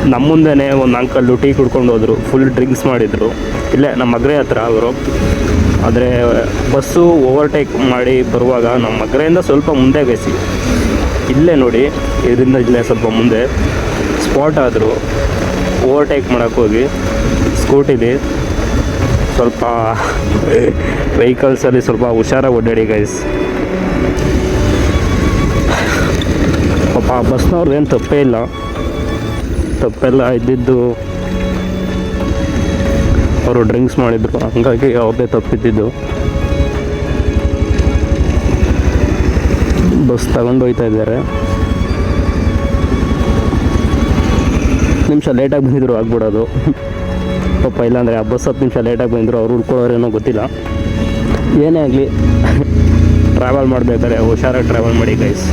ನಮ್ಮ ಮುಂದೆನೇ ಒಂದು ಅಂಕಲ್ಲು ಟೀ ಕುಡ್ಕೊಂಡು ಹೋದರು, ಫುಲ್ ಡ್ರಿಂಕ್ಸ್ ಮಾಡಿದರು. ಇಲ್ಲೇ ನಮ್ಮ ಮಗ್ರೆ ಹತ್ರ ಅವರು. ಆದರೆ ಬಸ್ಸು ಓವರ್ಟೇಕ್ ಮಾಡಿ ಬರುವಾಗ ನಮ್ಮ ಮಗ್ರೆಯಿಂದ ಸ್ವಲ್ಪ ಮುಂದೆ ಗೈಸಿ, ಇಲ್ಲೇ ನೋಡಿ, ಇದರಿಂದ ಇಲ್ಲೇ ಸ್ವಲ್ಪ ಮುಂದೆ ಸ್ಪಾಟ್ ಆದರು. ಓವರ್ಟೇಕ್ ಮಾಡೋಕ್ಕೋಗಿ ಸ್ಕೂಟಿಲಿ ಸ್ವಲ್ಪ ವೆಹಿಕಲ್ಸಲ್ಲಿ ಸ್ವಲ್ಪ ಹುಷಾರಾಗಿ ಓಡಾಡಿ ಗೈಸ್. ಪಾಪ ಬಸ್ನವ್ರದ್ದು ಏನು ತಪ್ಪೇ ಇಲ್ಲ, ತಪ್ಪೆಲ್ಲ ಇದ್ದಿದ್ದು ಅವರು ಡ್ರಿಂಕ್ಸ್ ಮಾಡಿದ್ರು, ಹಂಗಾಗಿ ಅವ್ರದ್ದೇ ತಪ್ಪಿದ್ದಿದ್ದು. ಬಸ್ ತಗೊಂಡು ಹೋಗ್ತಾ ಇದ್ದಾರೆ. ನಿಮಿಷ ಲೇಟಾಗಿ ಬಂದಿದ್ರು ಆಗ್ಬಿಡೋದು ಪಾಪ, ಇಲ್ಲಾಂದರೆ ಆ ಬಸ್ 10 ನಿಮಿಷ ಲೇಟಾಗಿ ಬಂದರು, ಅವ್ರು ಉಳ್ಕೊಳ್ಳೋರೇನೋ ಗೊತ್ತಿಲ್ಲ. ಏನೇ ಆಗಲಿ ಟ್ರಾವೆಲ್ ಮಾಡಬೇಕಾದ್ರೆ ಹುಷಾರಾಗಿ ಟ್ರಾವೆಲ್ ಮಾಡಿ ಗೈಸ್.